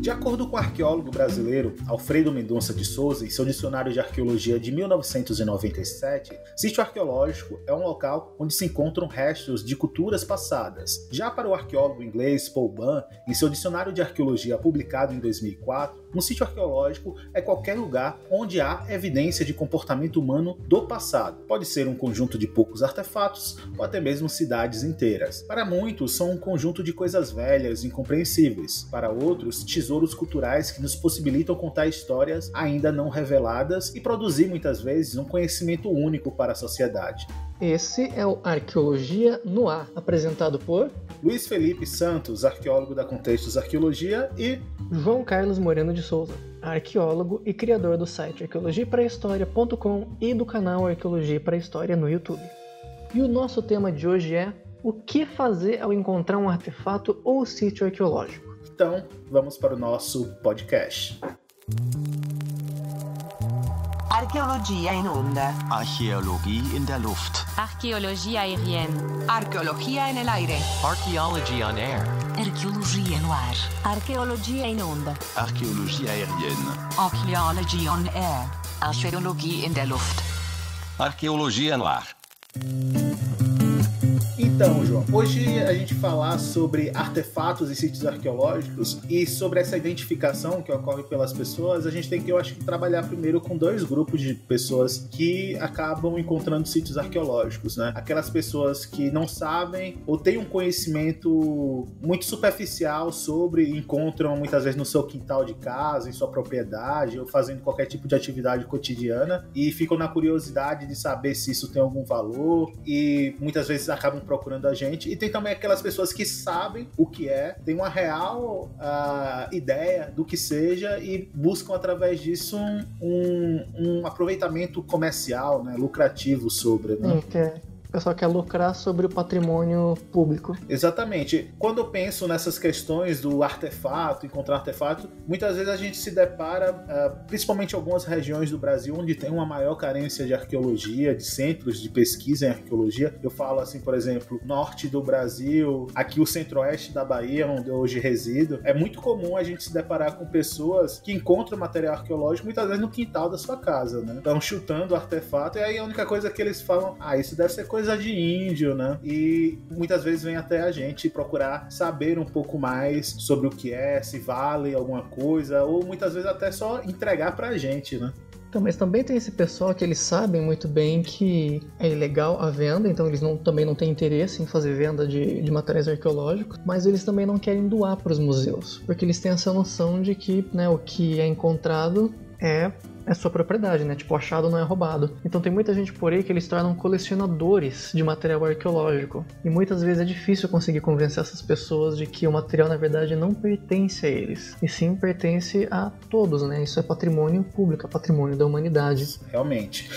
De acordo com o arqueólogo brasileiro Alfredo Mendonça de Souza, em seu dicionário de arqueologia de 1997, sítio arqueológico é um local onde se encontram restos de culturas passadas. Já para o arqueólogo inglês Paul Bunn, em seu dicionário de arqueologia publicado em 2004, um sítio arqueológico é qualquer lugar onde há evidência de comportamento humano do passado. Pode ser um conjunto de poucos artefatos ou até mesmo cidades inteiras. Para muitos, são um conjunto de coisas velhas e incompreensíveis. Para outros, tesouros culturais que nos possibilitam contar histórias ainda não reveladas e produzir muitas vezes um conhecimento único para a sociedade. Esse é o Arqueologia no Ar, apresentado por Luiz Felipe Santos, arqueólogo da Contextos Arqueologia, e João Carlos Moreno de Souza, arqueólogo e criador do site arqueologiaprahistoria.com e do canal Arqueologia para a História no YouTube. E o nosso tema de hoje é: o que fazer ao encontrar um artefato ou sítio arqueológico? Então, vamos para o nosso podcast. Arqueologia in onda. Archäologie in der Luft. Arqueologia aérienne. Arqueologia nell'aire. Archaeology on air. Arqueologia no ar. Arqueologia in onda. Archäologie aérienne. Archaeology on air. Archäologie in der Luft. Arqueologia no ar. Então, João, hoje a gente falar sobre artefatos e sítios arqueológicos e sobre essa identificação que ocorre pelas pessoas, a gente tem que, eu acho que, trabalhar primeiro com dois grupos de pessoas que acabam encontrando sítios arqueológicos, né? Aquelas pessoas que não sabem ou têm um conhecimento muito superficial sobre e encontram muitas vezes no seu quintal de casa, em sua propriedade ou fazendo qualquer tipo de atividade cotidiana e ficam na curiosidade de saber se isso tem algum valor e muitas vezes acabam procurando a gente. E tem também aquelas pessoas que sabem o que é, têm uma real ideia do que seja e buscam através disso um aproveitamento comercial, né, lucrativo sobre, né? O pessoal quer lucrar sobre o patrimônio público. Exatamente. Quando eu penso nessas questões do artefato, encontrar artefato, muitas vezes a gente se depara, principalmente em algumas regiões do Brasil, onde tem uma maior carência de arqueologia, de centros de pesquisa em arqueologia. Eu falo assim, por exemplo, norte do Brasil, aqui o centro-oeste da Bahia, onde eu hoje resido. É muito comum a gente se deparar com pessoas que encontram material arqueológico muitas vezes no quintal da sua casa, né? Estão chutando o artefato e aí a única coisa que eles falam, isso deve ser coisa de índio, né? E muitas vezes vem até a gente procurar saber um pouco mais sobre o que é, se vale alguma coisa, ou muitas vezes até só entregar pra gente, né? Então, mas também tem esse pessoal que eles sabem muito bem que é ilegal a venda, então eles também não têm interesse em fazer venda de materiais arqueológicos, mas eles também não querem doar para os museus, porque eles têm essa noção de que, né, o que é encontrado é sua propriedade, né? Tipo, o achado não é roubado. Então tem muita gente por aí que eles se tornam colecionadores de material arqueológico. E muitas vezes é difícil conseguir convencer essas pessoas de que o material, na verdade, não pertence a eles. E sim pertence a todos, né? Isso é patrimônio público, é patrimônio da humanidade. Realmente.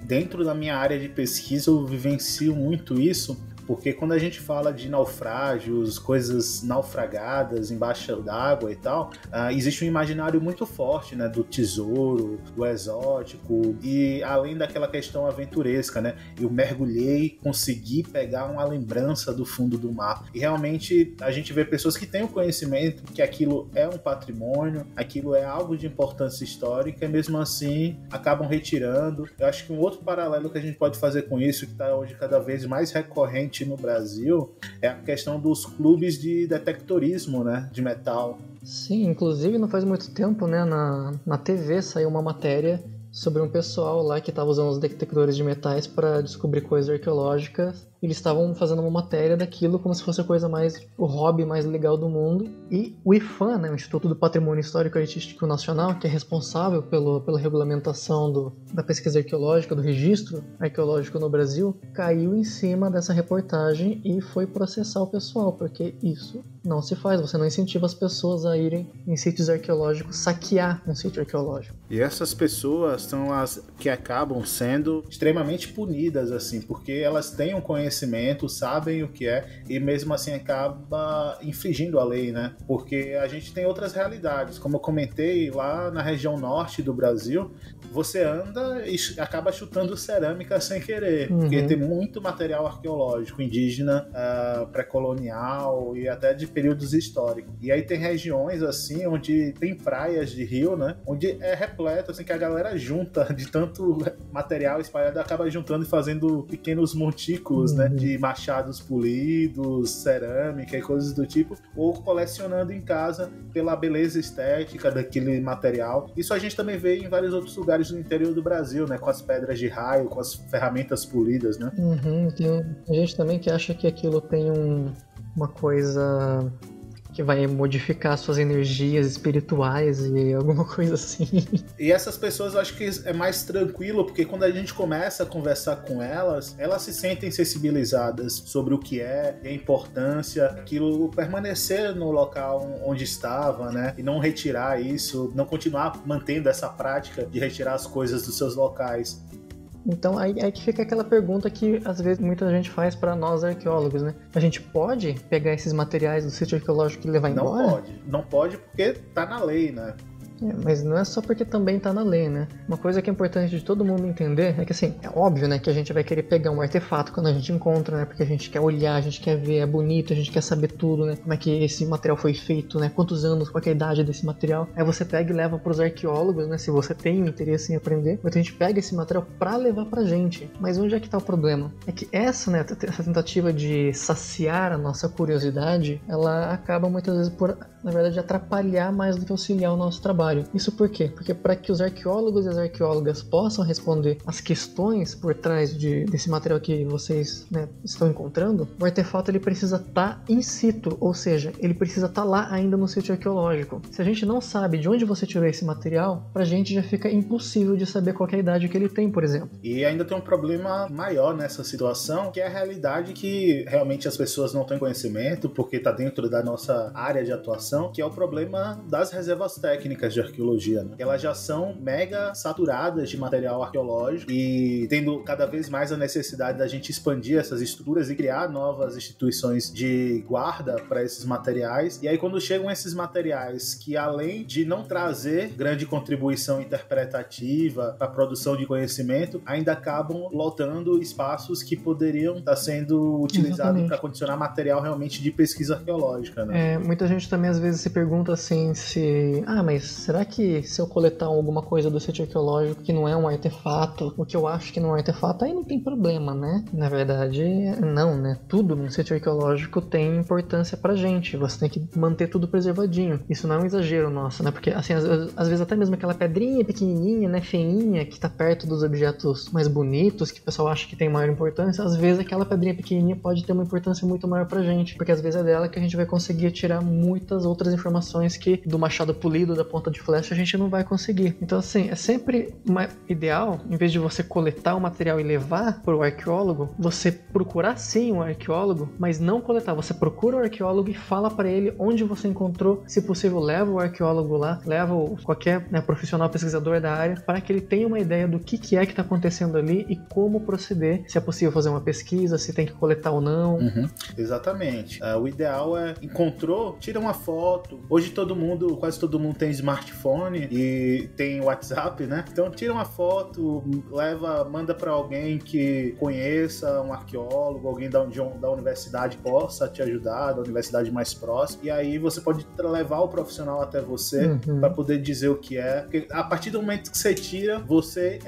Dentro da minha área de pesquisa, eu vivencio muito isso, porque quando a gente fala de naufrágios, coisas naufragadas embaixo d'água e tal, existe um imaginário muito forte, né, do tesouro, do exótico, e além daquela questão aventuresca, né, eu mergulhei, consegui pegar uma lembrança do fundo do mar. E realmente a gente vê pessoas que têm o conhecimento que aquilo é um patrimônio, aquilo é algo de importância histórica, e mesmo assim acabam retirando. Eu acho que um outro paralelo que a gente pode fazer com isso, que está hoje cada vez mais recorrente no Brasil, é a questão dos clubes de detectorismo, né, de metal. Sim, inclusive não faz muito tempo, né, na TV saiu uma matéria sobre um pessoal lá que estava usando os detectores de metais para descobrir coisas arqueológicas. Eles estavam fazendo uma matéria daquilo como se fosse a coisa mais, o hobby mais legal do mundo. E o IPHAN, né, o Instituto do Patrimônio Histórico e Artístico Nacional, que é responsável pela regulamentação da pesquisa arqueológica, do registro arqueológico no Brasil, caiu em cima dessa reportagem e foi processar o pessoal, porque isso não se faz. Você não incentiva as pessoas a irem em sítios arqueológicos, saquear um sítio arqueológico. E essas pessoas são as que acabam sendo extremamente punidas, assim, porque elas têm um conhecimento conhecimento, sabem o que é, e mesmo assim acaba infringindo a lei, né? Porque a gente tem outras realidades. Como eu comentei, lá na região norte do Brasil, você anda e acaba chutando cerâmica sem querer, porque tem muito material arqueológico indígena, pré-colonial e até de períodos históricos. E aí tem regiões assim onde tem praias de rio, né? Onde é repleto, assim, que a galera junta de tanto material espalhado, acaba juntando e fazendo pequenos montículos, né? De machados polidos, cerâmica e coisas do tipo, ou colecionando em casa pela beleza estética daquele material. Isso a gente também vê em vários outros lugares no interior do Brasil, né? Com as pedras de raio, com as ferramentas polidas, né? Tem gente também que acha que aquilo tem uma coisa que vai modificar suas energias espirituais e alguma coisa assim. E essas pessoas, eu acho que é mais tranquilo, porque quando a gente começa a conversar com elas se sentem sensibilizadas sobre o que é, e a importância, aquilo permanecer no local onde estava, né? E não retirar isso, não continuar mantendo essa prática de retirar as coisas dos seus locais. Então aí que fica aquela pergunta que às vezes muita gente faz para nós arqueólogos, né? A gente pode pegar esses materiais do sítio arqueológico e levar embora? Não pode porque tá na lei, né? Mas não é só porque também tá na lei, né? Uma coisa que é importante de todo mundo entender é que, assim, é óbvio, né, que a gente vai querer pegar um artefato quando a gente encontra, né? Porque a gente quer olhar, a gente quer ver, é bonito, a gente quer saber tudo, né? Como é que esse material foi feito, né? Quantos anos, qual é a idade desse material. Aí você pega e leva pros arqueólogos, né? Se você tem interesse em aprender, então a gente pega esse material pra levar pra gente. Mas onde é que tá o problema? É que essa tentativa de saciar a nossa curiosidade, ela acaba muitas vezes por, na verdade, atrapalhar mais do que auxiliar o nosso trabalho. Isso por quê? Porque para que os arqueólogos e as arqueólogas possam responder as questões por trás desse material que vocês, né, estão encontrando, o artefato ele precisa estar in situ, ou seja, ele precisa estar lá ainda no sítio arqueológico. Se a gente não sabe de onde você tirou esse material, pra gente já fica impossível de saber qual é a idade que ele tem, por exemplo. E ainda tem um problema maior nessa situação, que é a realidade que realmente as pessoas não têm conhecimento, porque está dentro da nossa área de atuação, que é o problema das reservas técnicas de arqueologia, né? Elas já são mega saturadas de material arqueológico e tendo cada vez mais a necessidade da gente expandir essas estruturas e criar novas instituições de guarda para esses materiais. E aí quando chegam esses materiais que, além de não trazer grande contribuição interpretativa para a produção de conhecimento, ainda acabam lotando espaços que poderiam estar sendo utilizados para condicionar material realmente de pesquisa arqueológica, né? Muita gente também às vezes se pergunta assim mas será que se eu coletar alguma coisa do sítio arqueológico que não é um artefato, o que eu acho que não é um artefato, aí não tem problema, né? Na verdade, não, né? Tudo no sítio arqueológico tem importância pra gente, você tem que manter tudo preservadinho. Isso não é um exagero nosso, né? Porque, assim, às vezes até mesmo aquela pedrinha pequenininha, né, feinha, que tá perto dos objetos mais bonitos, que o pessoal acha que tem maior importância, às vezes aquela pedrinha pequenininha pode ter uma importância muito maior pra gente, porque às vezes é dela que a gente vai conseguir tirar muitas outras informações que do machado polido, da ponta de flecha, a gente não vai conseguir. Então, assim, é sempre ideal, em vez de você coletar o material e levar para o arqueólogo, você procurar sim um arqueólogo, mas não coletar. Você procura o arqueólogo e fala para ele onde você encontrou. Se possível, leva o arqueólogo lá, leva qualquer, né, profissional pesquisador da área, para que ele tenha uma ideia do que é que está acontecendo ali e como proceder. Se é possível fazer uma pesquisa, se tem que coletar ou não. Exatamente. O ideal é, encontrou, tira uma foto. Hoje quase todo mundo tem smartphone e tem WhatsApp, né? Então tira uma foto, manda para alguém que conheça, um arqueólogo, alguém da universidade possa te ajudar, da universidade mais próxima, e aí você pode levar o profissional até você para poder dizer o que é. Porque a partir do momento que você tira, você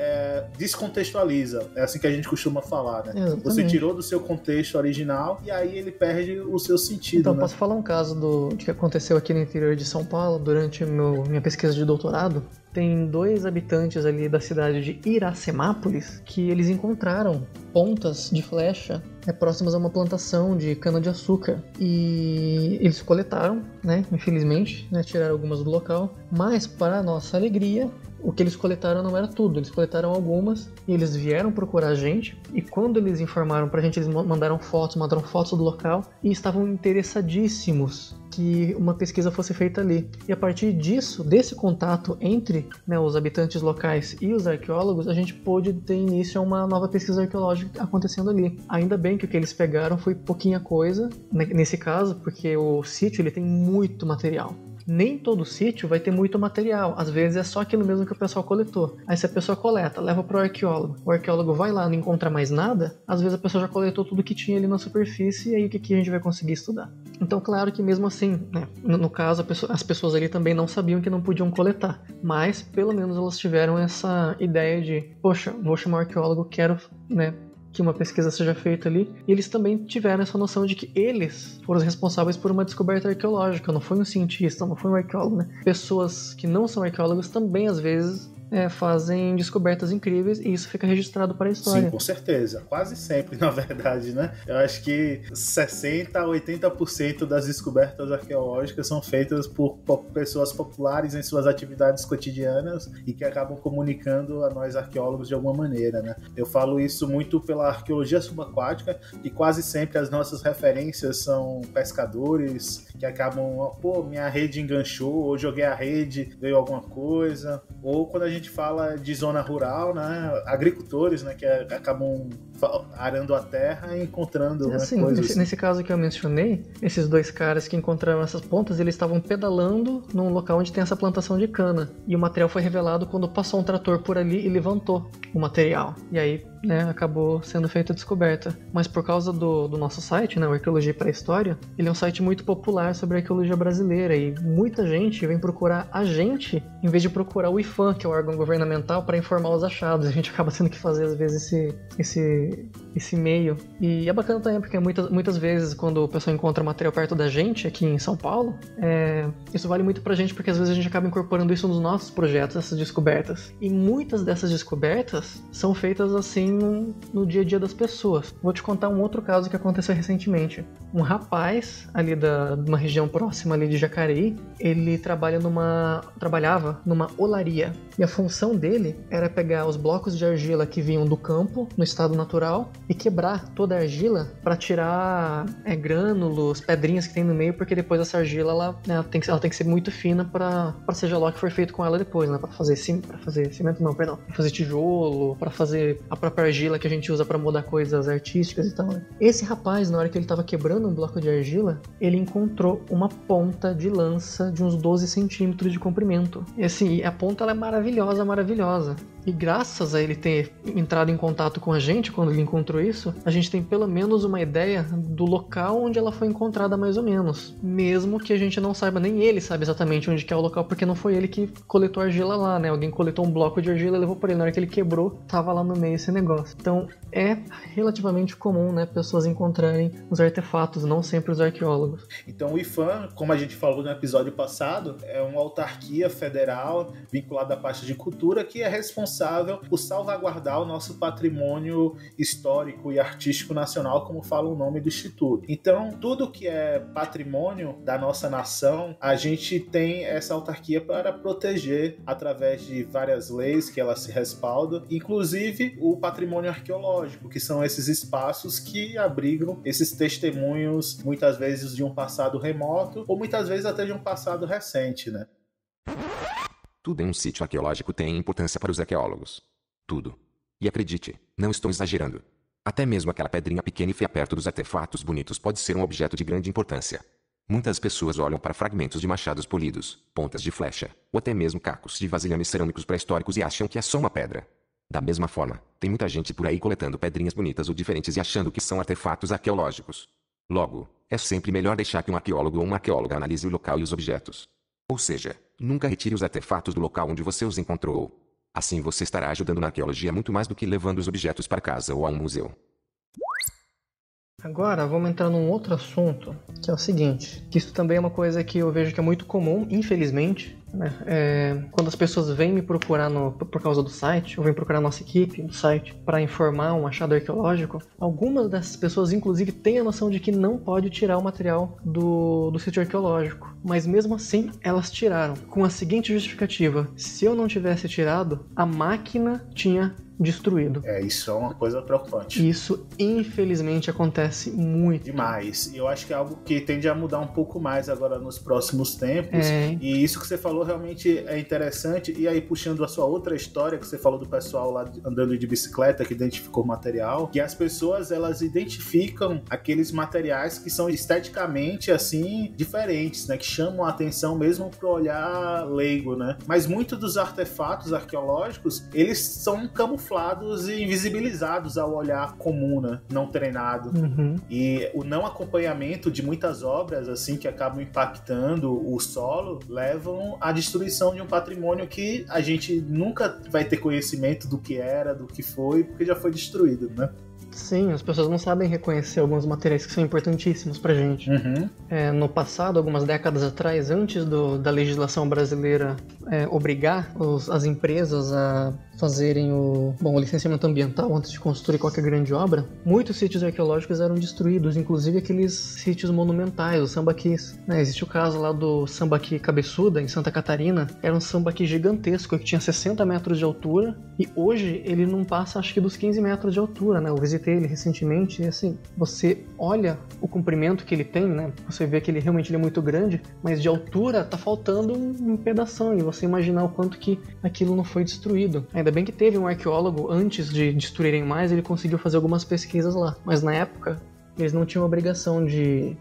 descontextualiza. É assim que a gente costuma falar, né? Exatamente. Você tirou do seu contexto original e aí ele perde o seu sentido. Então, né? posso falar um caso que aconteceu aqui no interior de São Paulo durante minha pesquisa de doutorado? Tem 2 habitantes ali da cidade de Iracemápolis que eles encontraram pontas de flecha próximas a uma plantação de cana-de-açúcar. E eles coletaram, né, infelizmente, né, tiraram algumas do local, mas para nossa alegria, o que eles coletaram não era tudo, eles coletaram algumas e eles vieram procurar a gente, e quando eles informaram pra gente, eles mandaram fotos do local e estavam interessadíssimos que uma pesquisa fosse feita ali. E a partir disso, desse contato entre, né, os habitantes locais e os arqueólogos, a gente pôde ter início a uma nova pesquisa arqueológica acontecendo ali. Ainda bem que o que eles pegaram foi pouquinha coisa, nesse caso, porque o sítio ele tem muito material. Nem todo sítio vai ter muito material, às vezes é só aquilo mesmo que o pessoal coletou. Aí se a pessoa coleta, leva pro arqueólogo, o arqueólogo vai lá, não encontra mais nada, às vezes a pessoa já coletou tudo que tinha ali na superfície, e aí o que a gente vai conseguir estudar? Então claro que mesmo assim, né, no caso as pessoas ali também não sabiam que não podiam coletar, mas pelo menos elas tiveram essa ideia de, poxa, vou chamar o arqueólogo, quero, né, que uma pesquisa seja feita ali, e eles também tiveram essa noção de que eles foram os responsáveis por uma descoberta arqueológica, não foi um cientista, não foi um arqueólogo, né? Pessoas que não são arqueólogos também, às vezes, fazem descobertas incríveis, e isso fica registrado para a história. Sim, com certeza. Quase sempre, na verdade, né? Eu acho que 60% a 80% das descobertas arqueológicas são feitas por pessoas populares em suas atividades cotidianas e que acabam comunicando a nós arqueólogos de alguma maneira, né? Eu falo isso muito pela arqueologia subaquática, e quase sempre as nossas referências são pescadores que acabam, pô, minha rede enganchou, ou joguei a rede, veio alguma coisa, ou quando a gente fala de zona rural, né, agricultores, né, que acabam arando a terra e encontrando, né, assim, coisas. Nesse caso que eu mencionei, esses dois caras que encontraram essas pontas, eles estavam pedalando num local onde tem essa plantação de cana, e o material foi revelado quando passou um trator por ali e levantou o material, e aí, né, acabou sendo feita a descoberta. Mas por causa do nosso site, né, o Arqueologia para a História, ele é um site muito popular sobre a arqueologia brasileira, e muita gente vem procurar a gente em vez de procurar o IFAM, que é o órgão governamental, para informar os achados. A gente acaba tendo que fazer às vezes esse meio. E é bacana também porque muitas vezes quando o pessoal encontra material perto da gente aqui em São Paulo, isso vale muito pra gente, porque às vezes a gente acaba incorporando isso nos nossos projetos, essas descobertas. E muitas dessas descobertas são feitas assim no dia a dia das pessoas. Vou te contar um outro caso que aconteceu recentemente. Um rapaz ali de uma região próxima ali de Jacareí, ele trabalhava numa olaria. E a função dele era pegar os blocos de argila que vinham do campo, no estado natural, e quebrar toda a argila para tirar grânulos, pedrinhas que tem no meio, porque depois essa argila ela tem que ser muito fina para seja lá o que for feito com ela depois, né? Para fazer tijolo, para fazer a própria argila que a gente usa para moldar coisas artísticas e tal, né? Esse rapaz, na hora que ele estava quebrando um bloco de argila, ele encontrou uma ponta de lança de uns 12 centímetros de comprimento. E assim, a ponta ela é maravilhosa. E graças a ele ter entrado em contato com a gente quando ele encontrou isso, a gente tem pelo menos uma ideia do local onde ela foi encontrada mais ou menos. Mesmo que a gente não saiba, nem ele sabe exatamente onde que é o local, porque não foi ele que coletou argila lá, né? Alguém coletou um bloco de argila e levou por ele. Na hora que ele quebrou, tava lá no meio esse negócio. Então é relativamente comum, né, pessoas encontrarem os artefatos, não sempre os arqueólogos. Então o IFAM, como a gente falou no episódio passado, é uma autarquia federal vinculada à pasta de cultura que é responsável por salvaguardar o nosso patrimônio histórico e artístico nacional, como fala o nome do instituto. Então, tudo que é patrimônio da nossa nação, a gente tem essa autarquia para proteger através de várias leis que ela se respalda, inclusive o patrimônio arqueológico, que são esses espaços que abrigam esses testemunhos, muitas vezes de um passado remoto, ou muitas vezes até de um passado recente, né? Tudo em um sítio arqueológico tem importância para os arqueólogos. Tudo. E acredite, não estou exagerando. Até mesmo aquela pedrinha pequena e feia perto dos artefatos bonitos pode ser um objeto de grande importância. Muitas pessoas olham para fragmentos de machados polidos, pontas de flecha, ou até mesmo cacos de vasilhames cerâmicos pré-históricos e acham que é só uma pedra. Da mesma forma, tem muita gente por aí coletando pedrinhas bonitas ou diferentes e achando que são artefatos arqueológicos. Logo, é sempre melhor deixar que um arqueólogo ou uma arqueóloga analise o local e os objetos. Ou seja, nunca retire os artefatos do local onde você os encontrou. Assim você estará ajudando na arqueologia muito mais do que levando os objetos para casa ou a um museu. Agora vamos entrar num outro assunto, que é o seguinte, que isso também é uma coisa que eu vejo que é muito comum, infelizmente, né? Quando as pessoas vêm me procurar por causa do site, ou vêm procurar a nossa equipe do site para informar um achado arqueológico, algumas dessas pessoas inclusive têm a noção de que não pode tirar o material do sítio arqueológico, mas mesmo assim elas tiraram, com a seguinte justificativa: se eu não tivesse tirado, a máquina tinha destruído. Isso é uma coisa preocupante. Isso, infelizmente, acontece muito. Demais. E eu acho que é algo que tende a mudar um pouco mais agora nos próximos tempos. E isso que você falou realmente é interessante. E aí, puxando a sua outra história, que você falou do pessoal lá andando de bicicleta, que identificou o material, que as pessoas, elas identificam aqueles materiais que são esteticamente, assim, diferentes, né? Que chamam a atenção mesmo pro olhar leigo, né? Mas muitos dos artefatos arqueológicos, eles são camuflados e invisibilizados ao olhar comum, né? Não treinado. E o não acompanhamento de muitas obras, assim, que acabam impactando o solo, levam à destruição de um patrimônio que a gente nunca vai ter conhecimento do que era, do que foi, porque já foi destruído, né? Sim, as pessoas não sabem reconhecer alguns materiais que são importantíssimos pra gente. No passado, algumas décadas atrás, antes da legislação brasileira obrigar as empresas a fazerem o licenciamento ambiental antes de construir qualquer grande obra, muitos sítios arqueológicos eram destruídos, inclusive aqueles sítios monumentais, os sambaquis. Existe o caso lá do Sambaqui Cabeçuda, em Santa Catarina. Era um sambaqui gigantesco, que tinha 60 metros de altura, e hoje ele não passa, acho que, dos 15 metros de altura, né? Eu visitei ele recentemente, e assim, você olha o comprimento que ele tem, né? Você vê que ele realmente é muito grande, mas de altura tá faltando um pedação, e você imaginar o quanto que aquilo não foi destruído. Ainda bem que teve um arqueólogo, antes de destruírem mais, ele conseguiu fazer algumas pesquisas lá, mas na época eles não tinham obrigação de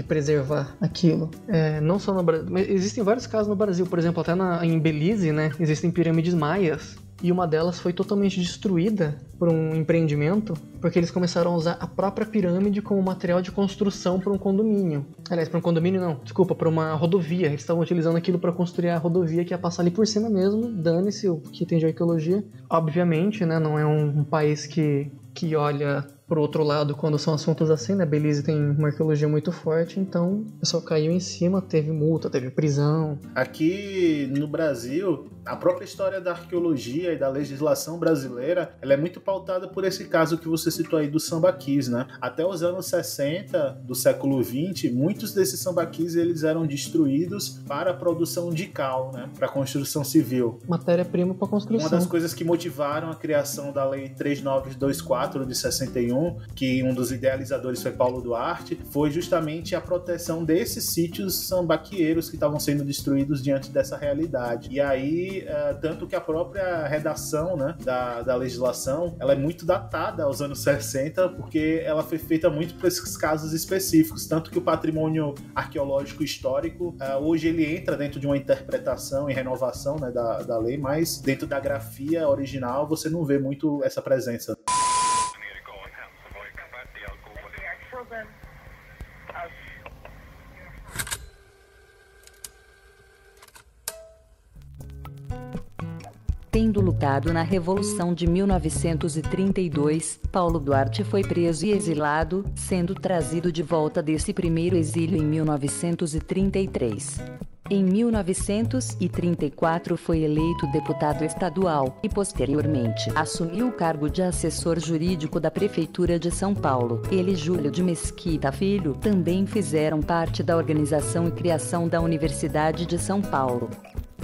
preservar aquilo. Não só no Brasil, mas existem vários casos no Brasil, por exemplo, até em Belize, né? Existem pirâmides maias, e uma delas foi totalmente destruída por um empreendimento, porque eles começaram a usar a própria pirâmide como material de construção para um condomínio. Aliás, para um condomínio não, desculpa, para uma rodovia. Eles estavam utilizando aquilo para construir a rodovia que ia passar ali por cima mesmo, dane-se o que tem de arqueologia. Obviamente, né, não é um país que olha pro outro lado quando são assuntos assim, né? Belize tem uma arqueologia muito forte, então o pessoal caiu em cima, teve multa, teve prisão. Aqui no Brasil, a própria história da arqueologia e da legislação brasileira, ela é muito pautada por esse caso que você citou aí dos sambaquis, né? Até os anos 60 do século 20, muitos desses sambaquis, eles eram destruídos para a produção de cal, né? Para a construção civil. Matéria-prima para construção. Uma das coisas que motivaram a criação da Lei 3924 de 61, que um dos idealizadores foi Paulo Duarte, foi justamente a proteção desses sítios sambaquieiros que estavam sendo destruídos diante dessa realidade. E aí, tanto que a própria redação, né, da legislação, ela é muito datada aos anos 60, porque ela foi feita muito para esses casos específicos, tanto que o patrimônio arqueológico histórico, hoje ele entra dentro de uma interpretação e renovação, né, da lei, mas dentro da grafia original você não vê muito essa presença. Tendo lutado na Revolução de 1932, Paulo Duarte foi preso e exilado, sendo trazido de volta desse primeiro exílio em 1933. Em 1934 foi eleito deputado estadual e posteriormente assumiu o cargo de assessor jurídico da Prefeitura de São Paulo. Ele e Júlio de Mesquita Filho também fizeram parte da organização e criação da Universidade de São Paulo.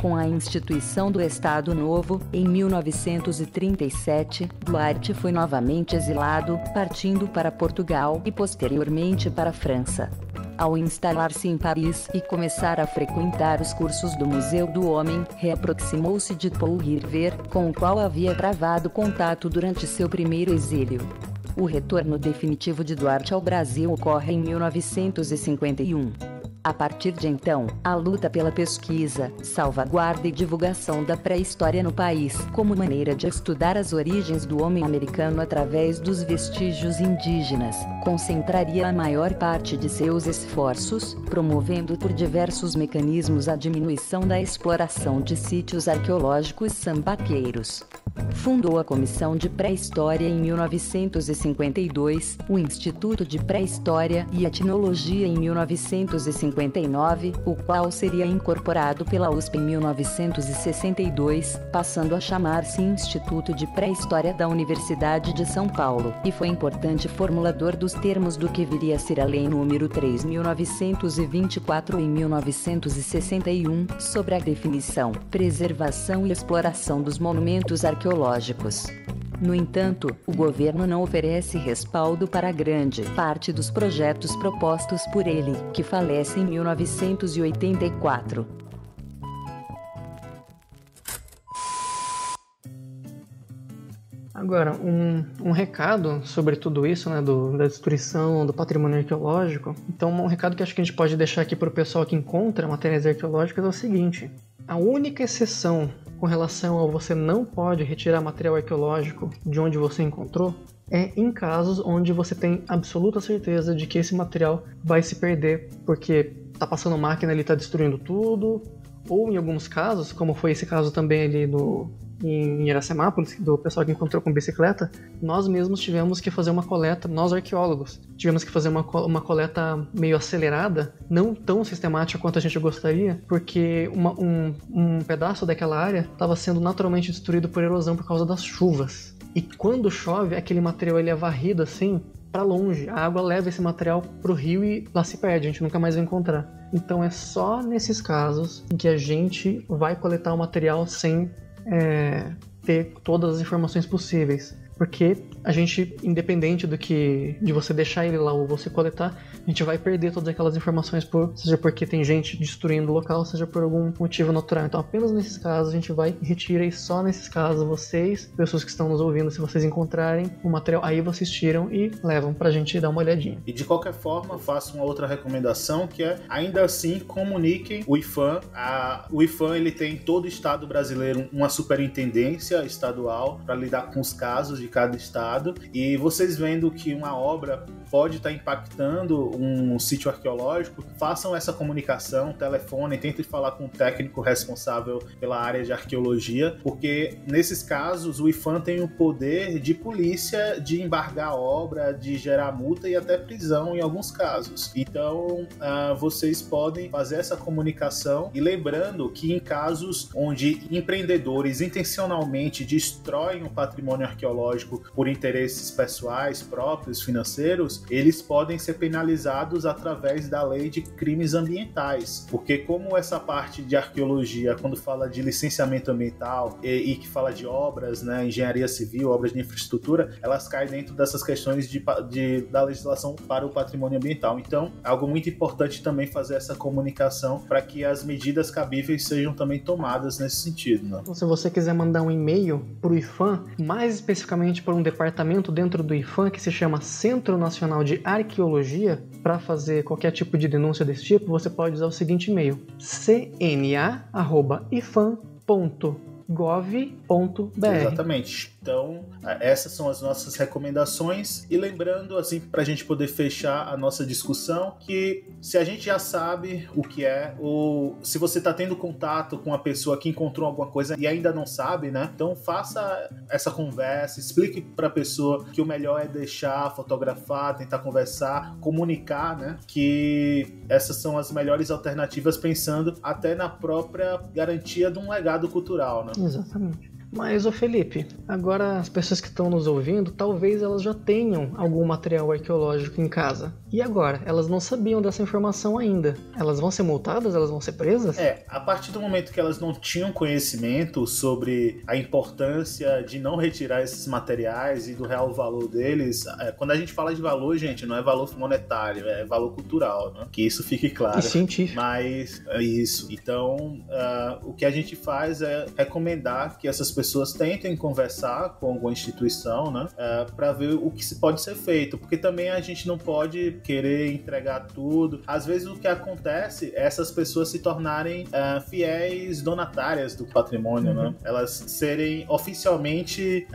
Com a instituição do Estado Novo, em 1937, Duarte foi novamente exilado, partindo para Portugal e posteriormente para a França. Ao instalar-se em Paris e começar a frequentar os cursos do Museu do Homem, reaproximou-se de Paul River, com o qual havia travado contato durante seu primeiro exílio. O retorno definitivo de Duarte ao Brasil ocorre em 1951. A partir de então, a luta pela pesquisa, salvaguarda e divulgação da pré-história no país, como maneira de estudar as origens do homem americano através dos vestígios indígenas, concentraria a maior parte de seus esforços, promovendo por diversos mecanismos a diminuição da exploração de sítios arqueológicos sambaqueiros. Fundou a Comissão de Pré-História em 1952, o Instituto de Pré-História e Etnologia em 1959, o qual seria incorporado pela USP em 1962, passando a chamar-se Instituto de Pré-História da Universidade de São Paulo, e foi importante formulador dos termos do que viria a ser a Lei nº 3.924 em 1961, sobre a definição, preservação e exploração dos monumentos arqueológicos. No entanto, o governo não oferece respaldo para grande parte dos projetos propostos por ele, que falece em 1984. Agora, um recado sobre tudo isso, né, da destruição do patrimônio arqueológico. Então, um recado que acho que a gente pode deixar aqui para o pessoal que encontra materiais arqueológicos é o seguinte: a única exceção com relação ao você não pode retirar material arqueológico de onde você encontrou é em casos onde você tem absoluta certeza de que esse material vai se perder porque está passando máquina e ele está destruindo tudo, ou em alguns casos, como foi esse caso também ali em Iracemápolis, do pessoal que encontrou com bicicleta, nós mesmos tivemos que fazer uma coleta, nós arqueólogos, tivemos que fazer uma coleta meio acelerada, não tão sistemática quanto a gente gostaria, porque um pedaço daquela área estava sendo naturalmente destruído por erosão por causa das chuvas. E quando chove, aquele material ele é varrido assim para longe, a água leva esse material pro rio e lá se perde, a gente nunca mais vai encontrar. Então é só nesses casos em que a gente vai coletar o material sem ter todas as informações possíveis, porque a gente, independente de você deixar ele lá ou você coletar, a gente vai perder todas aquelas informações, seja porque tem gente destruindo o local, seja por algum motivo natural. Então apenas nesses casos a gente vai e retira, e só nesses casos vocês, pessoas que estão nos ouvindo, se vocês encontrarem o material, aí vocês tiram e levam pra gente dar uma olhadinha. E de qualquer forma, faço uma outra recomendação, que é, ainda assim, comuniquem o IPHAN. O IPHAN, ele tem em todo o estado brasileiro uma superintendência estadual para lidar com os casos de cada estado, e vocês vendo que uma obra pode estar impactando um sítio arqueológico, façam essa comunicação, telefonem, tentem falar com o técnico responsável pela área de arqueologia, porque nesses casos o IPHAN tem o poder de polícia de embargar a obra, de gerar multa e até prisão em alguns casos. Então vocês podem fazer essa comunicação, e lembrando que em casos onde empreendedores intencionalmente destroem o patrimônio arqueológico por interesses pessoais, próprios, financeiros, eles podem ser penalizados através da lei de crimes ambientais, porque como essa parte de arqueologia, quando fala de licenciamento ambiental e que fala de obras, né, engenharia civil, obras de infraestrutura, elas caem dentro dessas questões da legislação para o patrimônio ambiental. Então, é algo muito importante também fazer essa comunicação para que as medidas cabíveis sejam também tomadas nesse sentido, né? Então, se você quiser mandar um e-mail para o IPHAN, mais especificamente para um departamento dentro do IPHAN que se chama Centro Nacional de Arqueologia, para fazer qualquer tipo de denúncia desse tipo, você pode usar o seguinte e-mail: cna@ifan.gov.br. Exatamente. Então, essas são as nossas recomendações. E lembrando, assim, para a gente poder fechar a nossa discussão, que se a gente já sabe o que é, ou se você está tendo contato com uma pessoa que encontrou alguma coisa e ainda não sabe, né? Então, faça essa conversa, explique para a pessoa que o melhor é deixar, fotografar, tentar conversar, comunicar, né? Que essas são as melhores alternativas, pensando até na própria garantia de um legado cultural, né? Exatamente. Mas, ô Felipe, agora as pessoas que estão nos ouvindo, talvez elas já tenham algum material arqueológico em casa. E agora? Elas não sabiam dessa informação ainda. Elas vão ser multadas? Elas vão ser presas? A partir do momento que elas não tinham conhecimento sobre a importância de não retirar esses materiais e do real valor deles, quando a gente fala de valor, gente, não é valor monetário, é valor cultural, né? Que isso fique claro. E científico. Mas é isso. Então, o que a gente faz é recomendar que essas pessoas tentem conversar com alguma instituição, né, para ver o que pode ser feito, porque também a gente não pode querer entregar tudo. Às vezes o que acontece é essas pessoas se tornarem fiéis donatárias do patrimônio, né? Elas serem oficialmente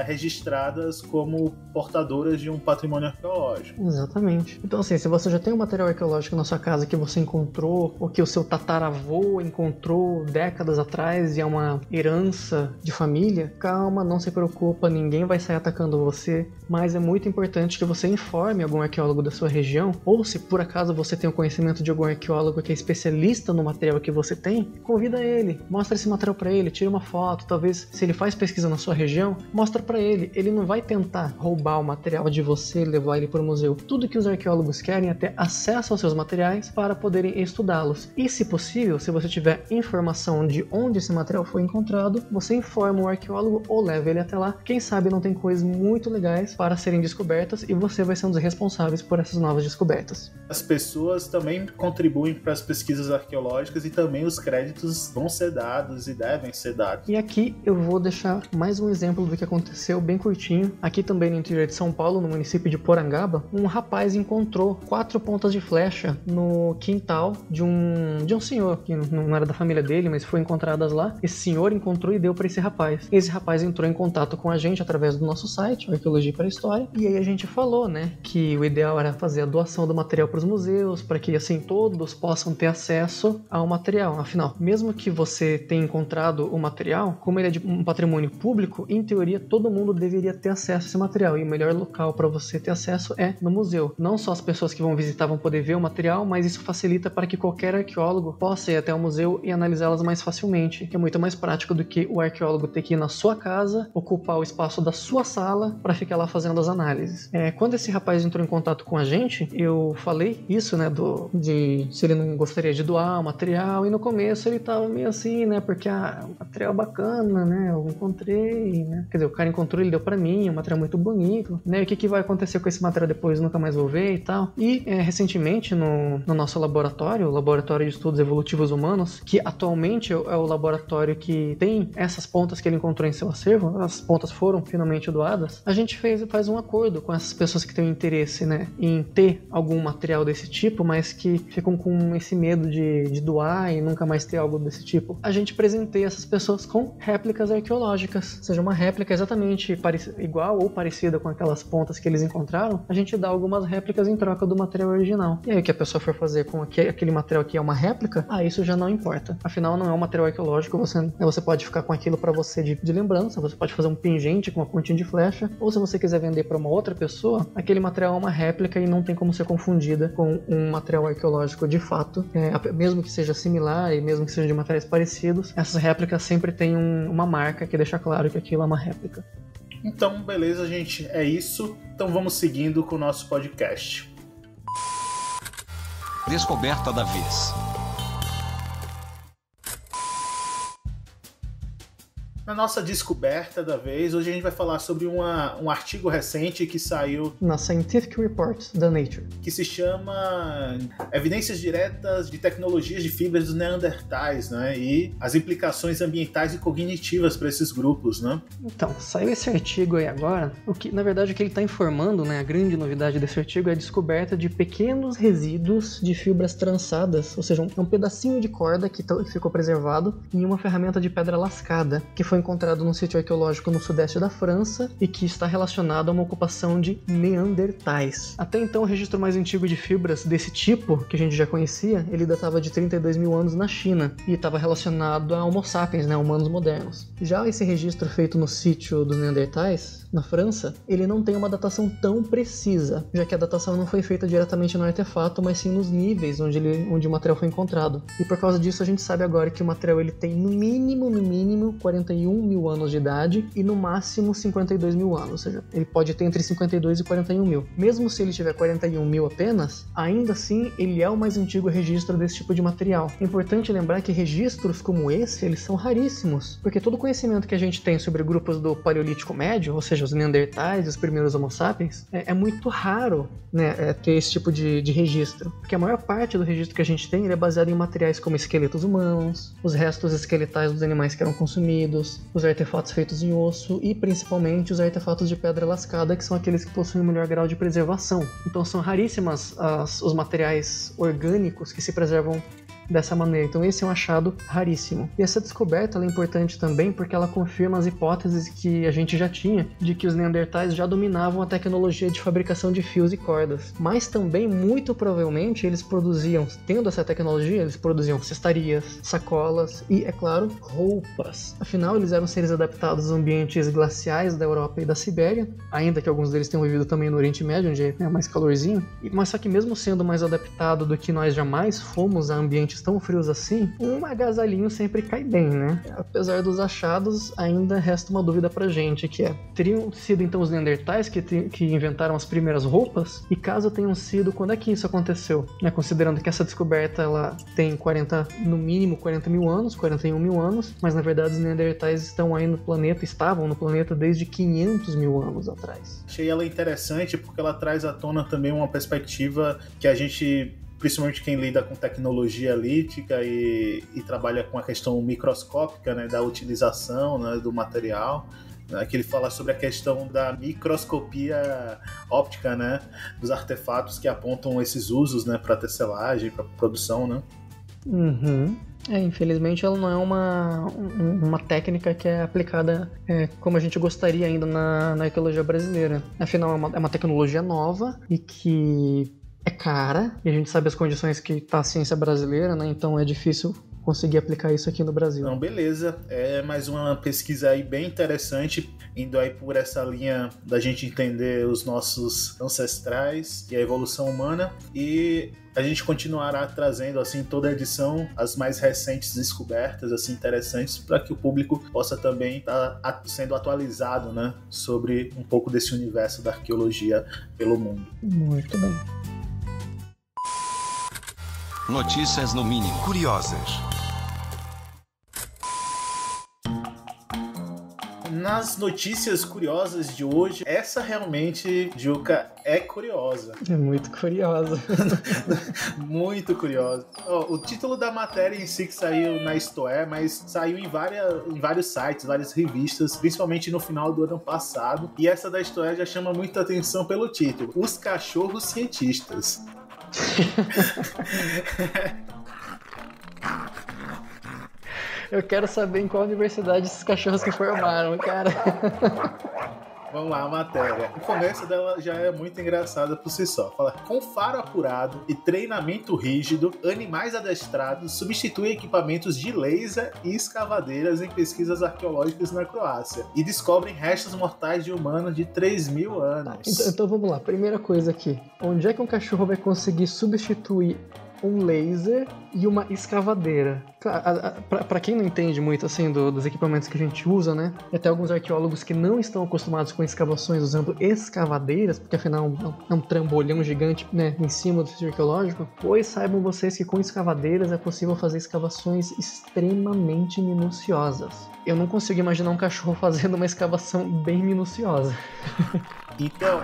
registradas como portadoras de um patrimônio arqueológico. Exatamente. Então, assim, se você já tem um material arqueológico na sua casa que você encontrou, ou que o seu tataravô encontrou décadas atrás e é uma herança de família, calma, não se preocupa, ninguém vai sair atacando você, mas é muito importante que você informe algum arqueólogo da sua região, ou se por acaso você tem o conhecimento de algum arqueólogo que é especialista no material que você tem, convida ele, mostra esse material para ele, tira uma foto, talvez se ele faz pesquisa na sua região, mostra para ele não vai tentar roubar o material de você e levar ele para o museu. Tudo que os arqueólogos querem é ter acesso aos seus materiais para poderem estudá-los. E se possível, se você tiver informação de onde esse material foi encontrado, você informa o arqueólogo ou leva ele até lá. Quem sabe não tem coisas muito legais para serem descobertas e você vai ser um dos responsáveis por essas novas descobertas. As pessoas também contribuem para as pesquisas arqueológicas e também os créditos vão ser dados e devem ser dados. E aqui eu vou deixar mais um exemplo do que aconteceu bem curtinho. Aqui também no interior de São Paulo, no município de Porangaba, um rapaz encontrou 4 pontas de flecha no quintal de um senhor, que não era da família dele, mas foi encontradas lá. Esse senhor encontrou e deu para esse rapaz. Esse rapaz entrou em contato com a gente através do nosso site, Arqueologia para a História, e aí a gente falou, né, que o ideal era fazer a doação do material para os museus, para que assim todos possam ter acesso ao material. Afinal, mesmo que você tenha encontrado o material, como ele é de um patrimônio público, em teoria todo mundo deveria ter acesso a esse material, e o melhor local para você ter acesso é no museu. Não só as pessoas que vão visitar vão poder ver o material, mas isso facilita para que qualquer arqueólogo possa ir até o museu e analisá-las mais facilmente, que é muito mais prático do que o arqueólogo ter que ir na sua casa, ocupar o espaço da sua sala para ficar lá fazendo as análises. Quando esse rapaz entrou em contato com a gente, eu falei isso, né, de se ele não gostaria de doar o material, e no começo ele tava meio assim, né, porque o material é bacana, né, eu encontrei, né, quer dizer, o cara encontrou, ele deu pra mim, um material muito bonito, né, e o que vai acontecer com esse material depois, nunca mais vou ver e tal. E recentemente no nosso laboratório, o Laboratório de Estudos Evolutivos Humanos, que atualmente é o laboratório que tem essas pontas que ele encontrou em seu acervo, as pontas foram finalmente doadas, a gente faz um acordo com essas pessoas que têm interesse, né, em ter algum material desse tipo, mas que ficam com esse medo de doar e nunca mais ter algo desse tipo. A gente presenteia essas pessoas com réplicas arqueológicas, seja uma réplica exatamente igual ou parecida com aquelas pontas que eles encontraram, a gente dá algumas réplicas em troca do material original. E aí o que a pessoa for fazer com aquele material que é uma réplica, isso já não importa. Afinal, não é um material arqueológico, você pode ficar com aquilo para você de lembrança, você pode fazer um pingente com uma pontinha de flecha, ou se você quiser vender para uma outra pessoa, aquele material é uma réplica e não tem como ser confundida com um material arqueológico de fato. Mesmo que seja similar e mesmo que seja de materiais parecidos, essas réplicas sempre têm uma marca que deixa claro que aquilo é uma réplica. Então, beleza, gente, é isso. Então vamos seguindo com o nosso podcast. Descoberta da vez. Na nossa descoberta da vez, hoje a gente vai falar sobre um artigo recente que saiu na Scientific Reports da Nature, que se chama Evidências Diretas de Tecnologias de Fibras dos Neandertais, né? E as implicações ambientais e cognitivas para esses grupos, né? Então, saiu esse artigo aí agora, na verdade o que ele está informando, né, a grande novidade desse artigo é a descoberta de pequenos resíduos de fibras trançadas, ou seja, um pedacinho de corda que ficou preservado em uma ferramenta de pedra lascada, que foi encontrado num sítio arqueológico no sudeste da França e que está relacionado a uma ocupação de neandertais. Até então, o registro mais antigo de fibras desse tipo, que a gente já conhecia, ele datava de 32 mil anos na China e estava relacionado a Homo sapiens, né, humanos modernos. Já esse registro feito no sítio dos neandertais, na França, ele não tem uma datação tão precisa, já que a datação não foi feita diretamente no artefato, mas sim nos níveis onde o material foi encontrado. E por causa disso, a gente sabe agora que o material ele tem no mínimo 41 mil anos de idade e no máximo 52 mil anos, ou seja, ele pode ter entre 52 e 41 mil. Mesmo se ele tiver 41 mil apenas, ainda assim ele é o mais antigo registro desse tipo de material. É importante lembrar que registros como esse, eles são raríssimos, porque todo o conhecimento que a gente tem sobre grupos do Paleolítico Médio, ou seja, os neandertais e os primeiros Homo sapiens, é muito raro, né, ter esse tipo de registro, porque a maior parte do registro que a gente tem ele é baseado em materiais como esqueletos humanos, os restos esqueletais dos animais que eram consumidos, os artefatos feitos em osso e principalmente os artefatos de pedra lascada, que são aqueles que possuem o melhor grau de preservação. Então são raríssimas os materiais orgânicos que se preservam dessa maneira. Então esse é um achado raríssimo. E essa descoberta ela é importante também porque ela confirma as hipóteses que a gente já tinha de que os neandertais já dominavam a tecnologia de fabricação de fios e cordas. Mas também, muito provavelmente, eles produziam, tendo essa tecnologia, eles produziam cestarias, sacolas e, é claro, roupas. Afinal, eles eram seres adaptados aos ambientes glaciais da Europa e da Sibéria, ainda que alguns deles tenham vivido também no Oriente Médio, onde é mais calorzinho. Mas só que mesmo sendo mais adaptado do que nós jamais fomos a ambientes tão frios assim, um agasalhinho sempre cai bem, né? Apesar dos achados, ainda resta uma dúvida pra gente, que é, teriam sido então os neandertais que inventaram as primeiras roupas? E caso tenham sido, quando é que isso aconteceu? Considerando que essa descoberta ela tem no mínimo 40 mil anos, 41 mil anos, mas na verdade os neandertais estavam no planeta desde 500 mil anos atrás. Achei ela interessante porque ela traz à tona também uma perspectiva que a gente, principalmente quem lida com tecnologia lítica e trabalha com a questão microscópica, né, da utilização, né, do material, que ele fala sobre a questão da microscopia óptica, né, dos artefatos que apontam esses usos, né, para tecelagem, para produção, né? Uhum. Infelizmente ela não é uma técnica que é aplicada como a gente gostaria ainda na arqueologia brasileira. Afinal, é uma tecnologia nova e que é cara, e a gente sabe as condições que está a ciência brasileira, né? Então é difícil conseguir aplicar isso aqui no Brasil. Então, beleza. É mais uma pesquisa aí bem interessante, indo aí por essa linha da gente entender os nossos ancestrais e a evolução humana. E a gente continuará trazendo, assim, toda a edição, as mais recentes descobertas, assim, interessantes, para que o público possa também estar sendo atualizado, né, sobre um pouco desse universo da arqueologia pelo mundo. Muito bem. Notícias no mínimo curiosas. Nas notícias curiosas de hoje, essa realmente, Juca, é curiosa. É muito curiosa. Muito curiosa. O título da matéria em si que saiu na Isto É, mas saiu em vários sites, várias revistas, principalmente no final do ano passado. E essa da Isto É já chama muita atenção pelo título: Os Cachorros Cientistas. Eu quero saber em qual universidade esses cachorros se formaram, cara. Vamos lá, a matéria. O começo dela já é muito engraçada por si só. Fala: com faro apurado e treinamento rígido, animais adestrados substituem equipamentos de laser e escavadeiras em pesquisas arqueológicas na Croácia e descobrem restos mortais de humanos de 3.000 anos. Então vamos lá. Primeira coisa aqui. Onde é que um cachorro vai conseguir substituir um laser e uma escavadeira? Para quem não entende muito assim dos equipamentos que a gente usa, né? E até alguns arqueólogos que não estão acostumados com escavações usando escavadeiras, porque afinal é um trambolhão gigante, né, em cima do sítio arqueológico, pois saibam vocês que com escavadeiras é possível fazer escavações extremamente minuciosas. Eu não consigo imaginar um cachorro fazendo uma escavação bem minuciosa. Então,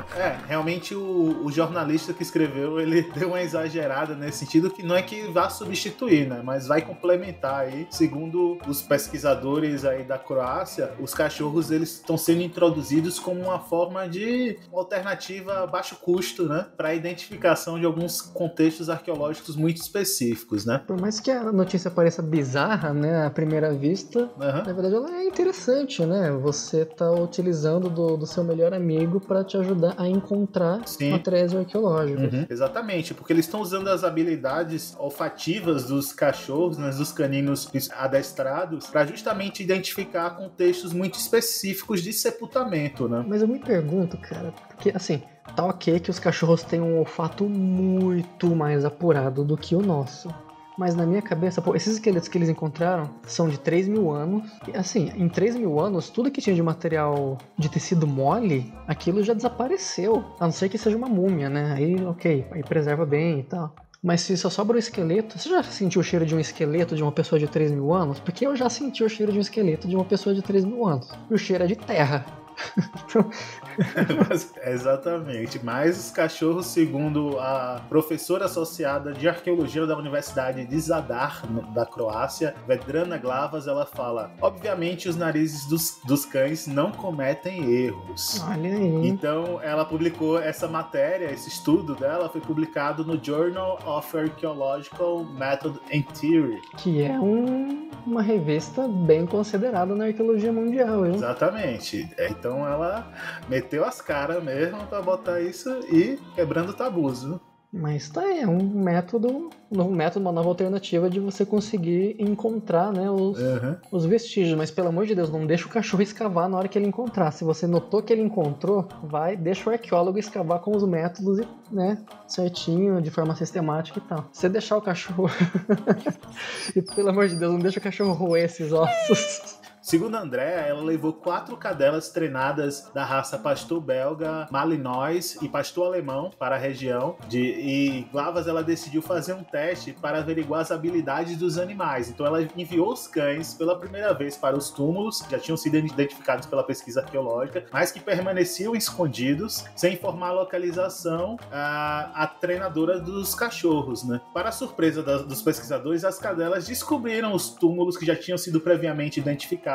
realmente o jornalista que escreveu, ele deu uma exagerada nesse sentido, que não é que vá substituir, né, mas vai complementar aí. Segundo os pesquisadores aí da Croácia, os cachorros, eles estão sendo introduzidos como uma forma de alternativa a baixo custo, né, para a identificação de alguns contextos arqueológicos muito específicos, né. Por mais que a notícia pareça bizarra, né, à primeira vista, na verdade ela é interessante, né, você tá utilizando do seu melhor amigo para te ajudar a encontrar materiais arqueológicos. Exatamente, porque eles estão usando as habilidades olfativas dos cachorros, né, dos caninos adestrados, para justamente identificar contextos muito específicos de sepultamento, né? Mas eu me pergunto, cara, porque assim, tá ok que os cachorros têm um olfato muito mais apurado do que o nosso. Mas na minha cabeça, esses esqueletos que eles encontraram são de 3.000 anos. E assim, em 3.000 anos, tudo que tinha de material de tecido mole, aquilo já desapareceu. A não ser que seja uma múmia, né? Aí, ok, aí preserva bem e tal. Mas se só sobra o esqueleto... Você já sentiu o cheiro de um esqueleto de uma pessoa de 3.000 anos? Porque eu já senti o cheiro de um esqueleto de uma pessoa de 3.000 anos. E o cheiro é de terra. Exatamente. Mas os cachorros, segundo a professora associada de arqueologia da Universidade de Zadar, da Croácia, Vedrana Glavas, ela fala: obviamente os narizes dos cães não cometem erros. Olha aí. Então ela publicou essa matéria, esse estudo dela foi publicado no Journal of Archaeological Method and Theory. Que é uma revista bem considerada na arqueologia mundial, hein? Exatamente. Então ela meteu as caras mesmo pra botar isso e quebrando tabus, viu? Mas tá aí, é um método, uma nova alternativa de você conseguir encontrar, né, os vestígios. Mas pelo amor de Deus, não deixa o cachorro escavar na hora que ele encontrar. Se você notou que ele encontrou, deixa o arqueólogo escavar com os métodos, né, certinho, de forma sistemática e tal. Se você deixar o cachorro... e pelo amor de Deus, não deixa o cachorro roer esses ossos. Segundo a Andrea, ela levou 4 cadelas treinadas da raça pastor belga, malinois e pastor alemão para a região e Glavas ela decidiu fazer um teste para averiguar as habilidades dos animais. Então ela enviou os cães pela primeira vez para os túmulos, que já tinham sido identificados pela pesquisa arqueológica, mas que permaneciam escondidos, sem informar a localização a treinadora dos cachorros, né? Para a surpresa dos pesquisadores, as cadelas descobriram os túmulos que já tinham sido previamente identificados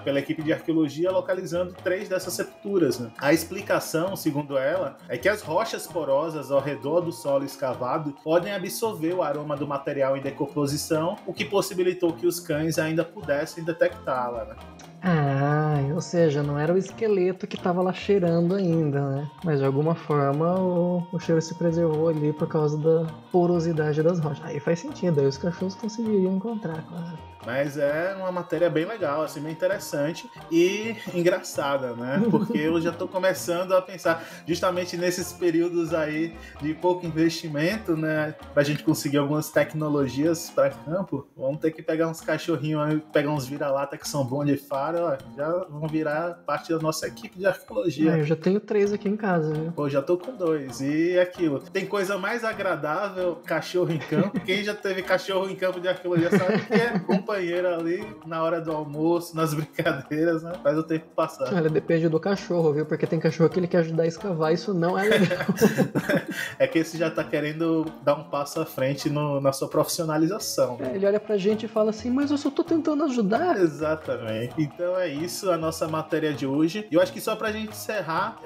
pela equipe de arqueologia, localizando 3 dessas sepulturas, né? A explicação, segundo ela, é que as rochas porosas ao redor do solo escavado podem absorver o aroma do material em decomposição, o que possibilitou que os cães ainda pudessem detectá-la, né? Ou seja, não era o esqueleto que estava lá cheirando ainda, né? Mas de alguma forma o cheiro se preservou ali por causa da porosidade das rochas. Aí faz sentido, aí os cachorros conseguiriam encontrar, claro. Mas é uma matéria bem legal, assim, bem interessante e engraçada, né? Porque eu já tô começando a pensar justamente nesses períodos aí de pouco investimento, né? Pra gente conseguir algumas tecnologias para campo. Vamos ter que pegar uns cachorrinhos aí, pegar uns vira-lata que são bons de faro, ó, já vão virar parte da nossa equipe de arqueologia. Eu já tenho 3 aqui em casa, viu? Pô, já tô com 2. E aquilo, tem coisa mais agradável, cachorro em campo. Quem já teve cachorro em campo de arqueologia sabe que é companheiro ali na hora do almoço, nas brincadeiras, né? Faz o tempo passar. Olha, depende do cachorro, viu? Porque tem cachorro que ele quer ajudar a escavar, isso não é legal. É que esse já tá querendo dar um passo à frente na sua profissionalização. Ele olha pra gente e fala assim, mas eu só tô tentando ajudar. Exatamente. Então é isso, a nossa matéria de hoje. E eu acho que só pra gente encerrar,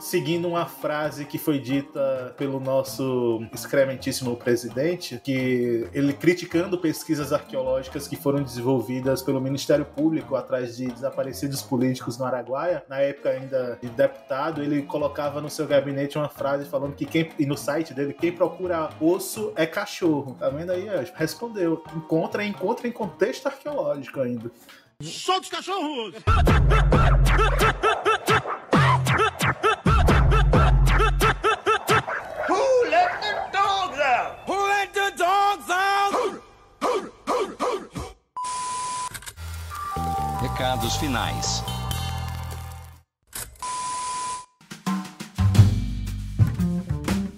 seguindo uma frase que foi dita pelo nosso excrementíssimo presidente, que ele criticando pesquisas arqueológicas que foram desenvolvidas pelo Ministério Público atrás de desaparecidos políticos no Araguaia, na época ainda de deputado, ele colocava no seu gabinete uma frase falando que e no site dele, quem procura osso é cachorro. Tá vendo aí? Respondeu. Encontra em contexto arqueológico ainda. Solta os cachorros! Who let the dogs out? Who let the dogs out? Recados finais.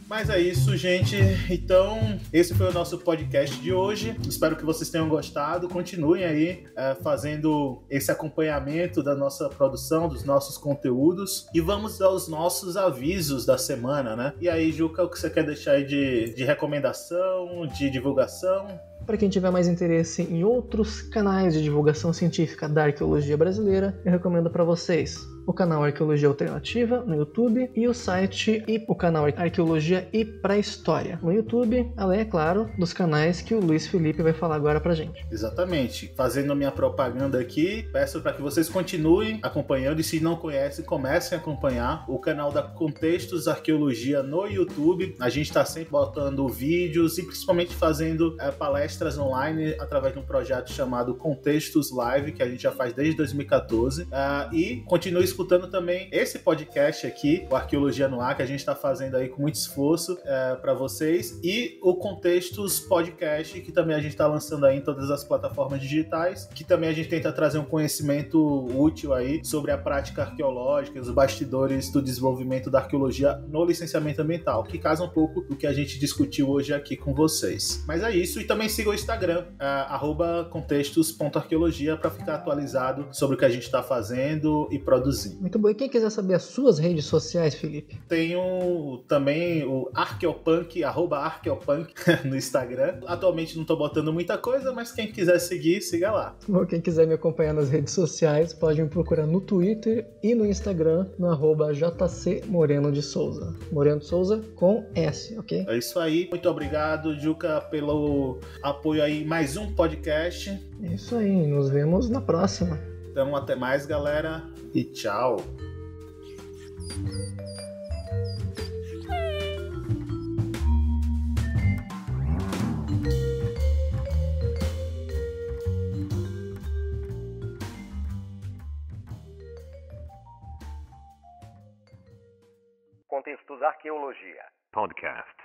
Mas é isso, gente. Então, esse foi o nosso podcast de hoje. Espero que vocês tenham gostado. Continuem aí fazendo esse acompanhamento da nossa produção, dos nossos conteúdos. E vamos aos nossos avisos da semana, né? E aí, Juca, o que você quer deixar aí de recomendação, de divulgação? Para quem tiver mais interesse em outros canais de divulgação científica da arqueologia brasileira, eu recomendo para vocês o canal Arqueologia Alternativa no YouTube e o site e o canal Arqueologia e Pré-História no YouTube, além, é claro, dos canais que o Luiz Felipe vai falar agora pra gente. Exatamente. Fazendo a minha propaganda aqui, peço para que vocês continuem acompanhando e se não conhecem, comecem a acompanhar o canal da Contextos Arqueologia no YouTube. A gente está sempre botando vídeos e principalmente fazendo palestras online através de um projeto chamado Contextos Live, que a gente já faz desde 2014. E continue escutando também esse podcast aqui, o Arqueologia no Ar, que a gente está fazendo aí com muito esforço para vocês, e o Contextos Podcast, que também a gente está lançando aí em todas as plataformas digitais, que também a gente tenta trazer um conhecimento útil aí sobre a prática arqueológica, os bastidores do desenvolvimento da arqueologia no licenciamento ambiental, que casa um pouco do que a gente discutiu hoje aqui com vocês. Mas é isso, e também siga o Instagram, @contextos.arqueologia, para ficar atualizado sobre o que a gente está fazendo e produzindo. igualzinho. Muito bom. E quem quiser saber as suas redes sociais, Felipe? Tenho também o Arqueopunk, @Arqueopunk no Instagram. Atualmente não tô botando muita coisa, mas quem quiser seguir, siga lá. Bom, quem quiser me acompanhar nas redes sociais, pode me procurar no Twitter e no Instagram, no @JC Moreno de Souza. Moreno de Souza com S, ok? É isso aí. Muito obrigado, Juca, pelo apoio aí em mais um podcast. É isso aí. Nos vemos na próxima. Então, até mais, galera, e tchau. Contextos Arqueologia Podcast.